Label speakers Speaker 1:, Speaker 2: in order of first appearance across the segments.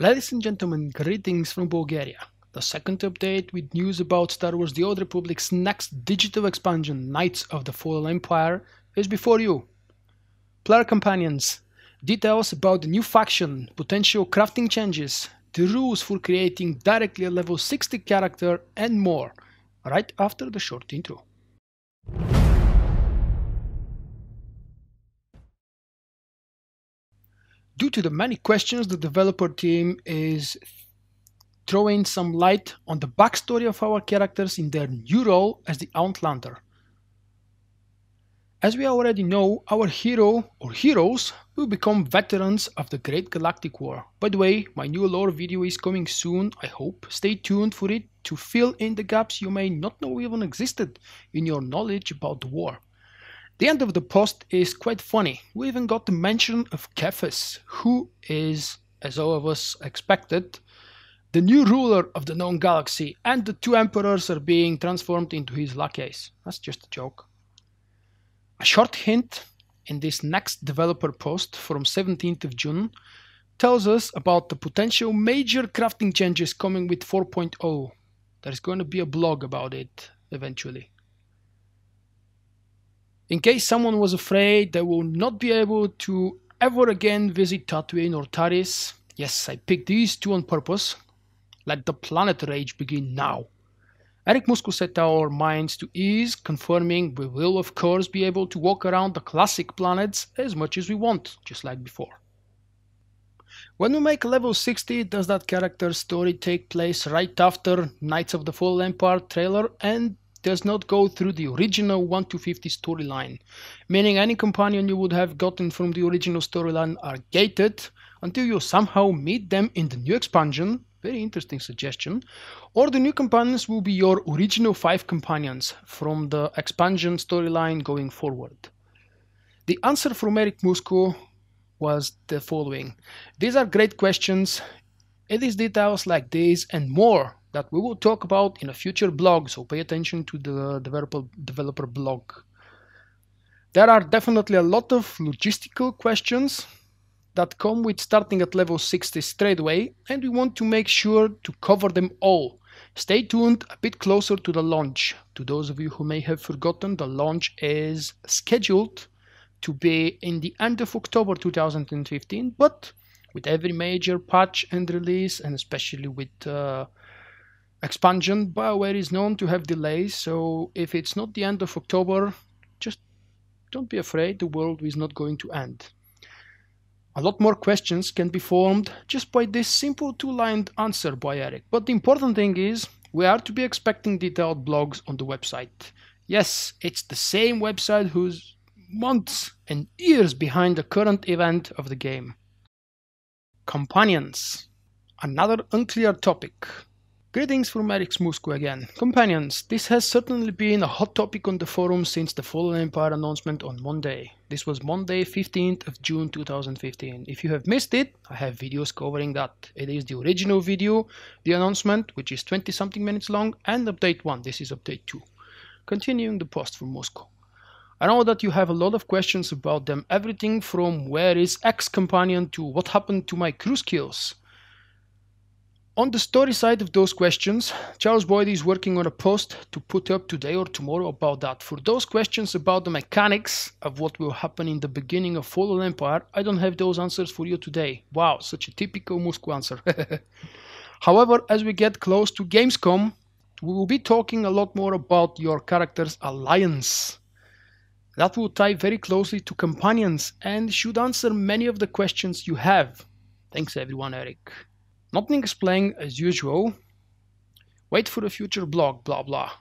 Speaker 1: Ladies and gentlemen, greetings from Bulgaria. The second update with news about Star Wars The Old Republic's next digital expansion, Knights of the Fallen Empire, is before you. Player companions, details about the new faction, potential crafting changes, the rules for creating directly a level 60 character and more, right after the short intro. Due to the many questions, the developer team is throwing some light on the backstory of our characters in their new role as the Outlander. As we already know, our hero or heroes will become veterans of the Great Galactic War. By the way, my new lore video is coming soon, I hope. Stay tuned for it to fill in the gaps you may not know even existed in your knowledge about the war. The end of the post is quite funny. We even got the mention of KotFE, who is, as all of us expected, the new ruler of the known galaxy, and the two emperors are being transformed into his lackeys. That's just a joke. A short hint in this next developer post from 17th of June tells us about the potential major crafting changes coming with 4.0. There's going to be a blog about it eventually. In case someone was afraid they will not be able to ever again visit Tatooine or Taris, yes, I picked these two on purpose. Let the planet rage begin now. Eric Musco set our minds to ease, confirming we will of course be able to walk around the classic planets as much as we want, just like before. When we make level 60, does that character's story take place right after Knights of the Fallen Empire trailer and does not go through the original 1-50 storyline, meaning any companion you would have gotten from the original storyline are gated until you somehow meet them in the new expansion, very interesting suggestion, or the new companions will be your original 5 companions from the expansion storyline going forward. The answer from Eric Musco was the following. These are great questions. It is details like these and more that we will talk about in a future blog, so pay attention to the developer blog. There are definitely a lot of logistical questions that come with starting at level 60 straight away, and we want to make sure to cover them all. Stay tuned a bit closer to the launch. To those of you who may have forgotten, the launch is scheduled to be in the end of October 2015, but with every major patch and release, and especially with expansion, BioWare is known to have delays, so if it's not the end of October, just don't be afraid, the world is not going to end. A lot more questions can be formed just by this simple 2-line answer by Eric, but the important thing is we are to be expecting detailed blogs on the website. Yes, it's the same website who's months and years behind the current event of the game. Companions. Another unclear topic. Greetings from Eric Musco again. Companions, this has certainly been a hot topic on the forum since the Fallen Empire announcement on Monday. This was Monday 15th of June 2015. If you have missed it, I have videos covering that. It is the original video, the announcement, which is 20 something minutes long, and update 1, this is update 2. Continuing the post from Moscow. I know that you have a lot of questions about them, everything from where is X companion to what happened to my crew skills. On the story side of those questions, Charles Boyd is working on a post to put up today or tomorrow about that. For those questions about the mechanics of what will happen in the beginning of Fallen Empire, I don't have those answers for you today. Wow, such a typical Musco answer. However, as we get close to Gamescom, we will be talking a lot more about your character's alliance. That will tie very closely to companions and should answer many of the questions you have. Thanks everyone, Eric. Nothing explained as usual. Wait for a future blog, blah blah.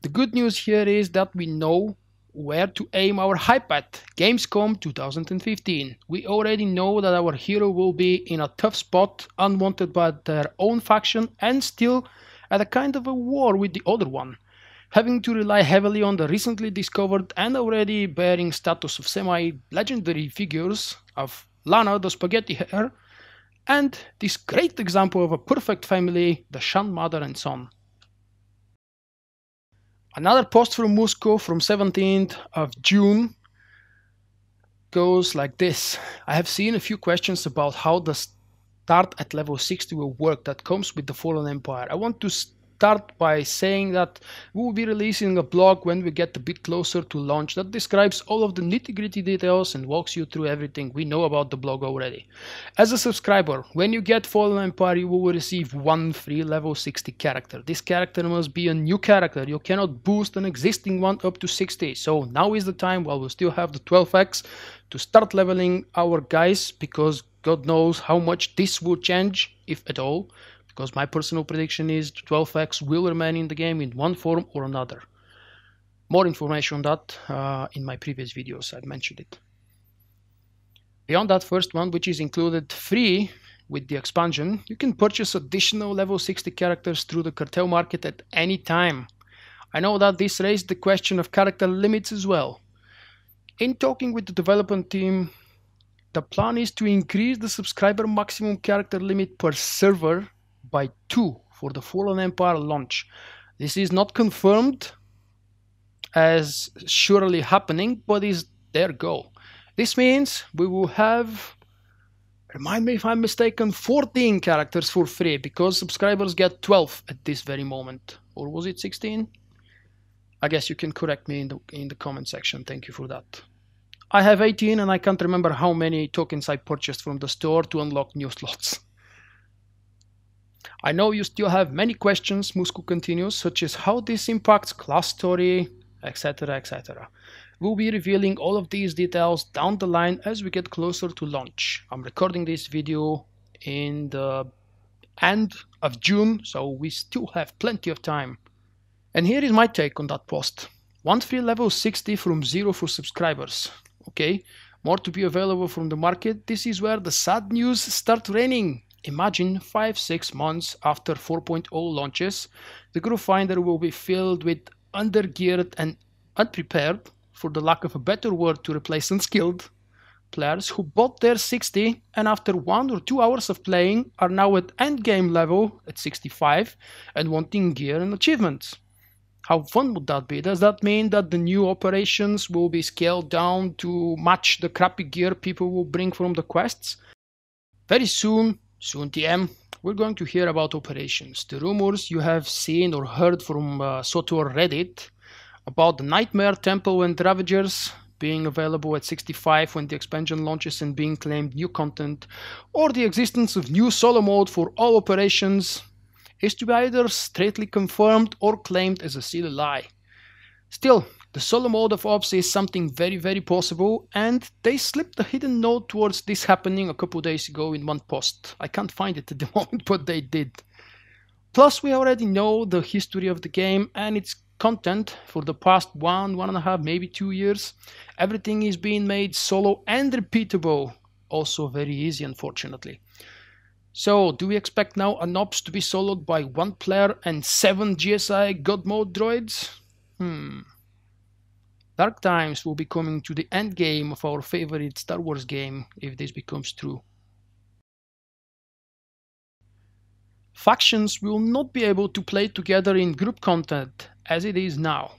Speaker 1: The good news here is that we know where to aim our hype at. Gamescom 2015. We already know that our hero will be in a tough spot, unwanted by their own faction, and still at a kind of a war with the other one, having to rely heavily on the recently discovered and already bearing status of semi-legendary figures of Lana the Spaghetti Hair, and this great example of a perfect family, the Shan mother and son. Another post from Musco from 17th of June goes like this. I have seen a few questions about how the start at level 60 will work that comes with the Fallen Empire. I want to start by saying that we will be releasing a blog when we get a bit closer to launch that describes all of the nitty-gritty details and walks you through everything we know about the blog already. As a subscriber, when you get Fallen Empire, you will receive one free level 60 character. This character must be a new character. You cannot boost an existing one up to 60. So now is the time, while we still have the 12x, to start leveling our guys, because God knows how much this will change, if at all. Because my personal prediction is 12x will remain in the game in one form or another. More information on that in my previous videos, I've mentioned it. Beyond that first one, which is included free with the expansion, you can purchase additional level 60 characters through the cartel market at any time. I know that this raised the question of character limits as well. In talking with the development team, the plan is to increase the subscriber maximum character limit per server by 2 for the Fallen Empire launch. This is not confirmed as surely happening, but is their goal. This means we will have, remind me if I'm mistaken, 14 characters for free, because subscribers get 12 at this very moment. Or was it 16? I guess you can correct me in the comment section. Thank you for that. I have 18 and I can't remember how many tokens I purchased from the store to unlock new slots. I know you still have many questions, Musku continues, such as how this impacts class story, etc, etc. We'll be revealing all of these details down the line as we get closer to launch. I'm recording this video in the end of June, so we still have plenty of time. And here is my take on that post. One free level 60 from 0 for subscribers. Okay, more to be available from the market. This is where the sad news start raining. Imagine 5-6 months after 4.0 launches, the group finder will be filled with undergeared and unprepared, for the lack of a better word to replace unskilled, players who bought their 60 and after 1 or 2 hours of playing are now at endgame level at 65 and wanting gear and achievements. How fun would that be? Does that mean that the new operations will be scaled down to match the crappy gear people will bring from the quests? Very soon TM, we're going to hear about operations. The rumors you have seen or heard from SWTOR Reddit about the Nightmare Temple and Ravagers being available at 65 when the expansion launches and being claimed new content, or the existence of new solo mode for all operations, is to be either straightly confirmed or claimed as a silly lie. Still, the solo mode of Ops is something very possible, and they slipped a hidden note towards this happening a couple days ago in one post. I can't find it at the moment, but they did. Plus, we already know the history of the game and its content for the past 1.5, maybe 2 years. Everything is being made solo and repeatable. Also very easy, unfortunately. So, do we expect now an Ops to be soloed by 1 player and 7 GSI God Mode droids? Dark times will be coming to the end game of our favorite Star Wars game if this becomes true. Factions will not be able to play together in group content as it is now.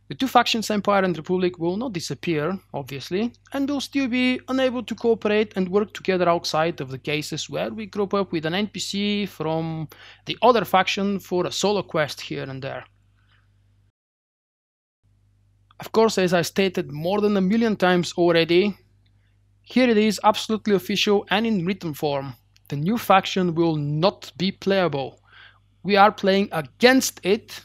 Speaker 1: The two factions, Empire and Republic, will not disappear, obviously, and will still be unable to cooperate and work together outside of the cases where we group up with an NPC from the other faction for a solo quest here and there. Of course, as I stated more than 1,000,000 times already, here it is absolutely official and in written form. The new faction will not be playable. We are playing against it,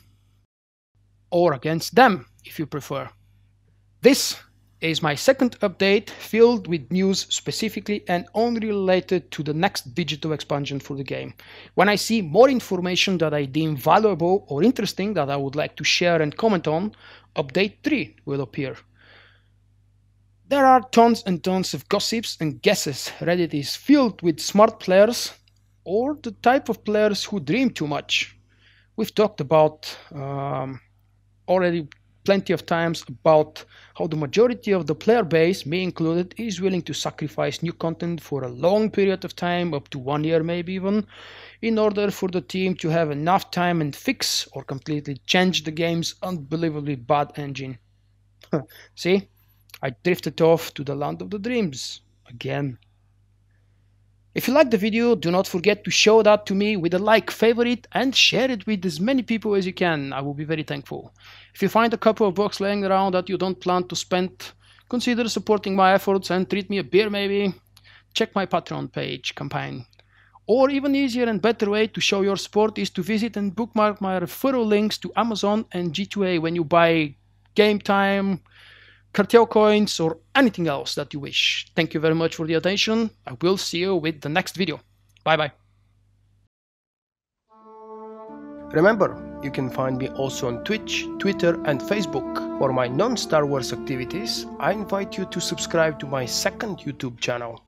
Speaker 1: or against them, if you prefer. This is my second update filled with news specifically and only related to the next digital expansion for the game. When I see more information that I deem valuable or interesting that I would like to share and comment on, update 3 will appear. There are tons and tons of gossips and guesses. Reddit is filled with smart players or the type of players who dream too much. We've talked about already plenty of times about how the majority of the player base, me included, is willing to sacrifice new content for a long period of time, up to 1 year maybe even, in order for the team to have enough time and fix or completely change the game's unbelievably bad engine. See, I drifted off to the land of the dreams again. If you liked the video, do not forget to show that to me with a like, favorite, and share it with as many people as you can. I will be very thankful. If you find a couple of bucks laying around that you don't plan to spend, consider supporting my efforts and treat me a beer maybe. Check my Patreon page campaign. Or even easier and better way to show your support is to visit and bookmark my referral links to Amazon and G2A when you buy Game Time, cartel coins, or anything else that you wish. Thank you very much for the attention. I will see you with the next video. Bye bye.
Speaker 2: Remember, you can find me also on Twitch, Twitter and Facebook. For my non-Star Wars activities, I invite you to subscribe to my second YouTube channel.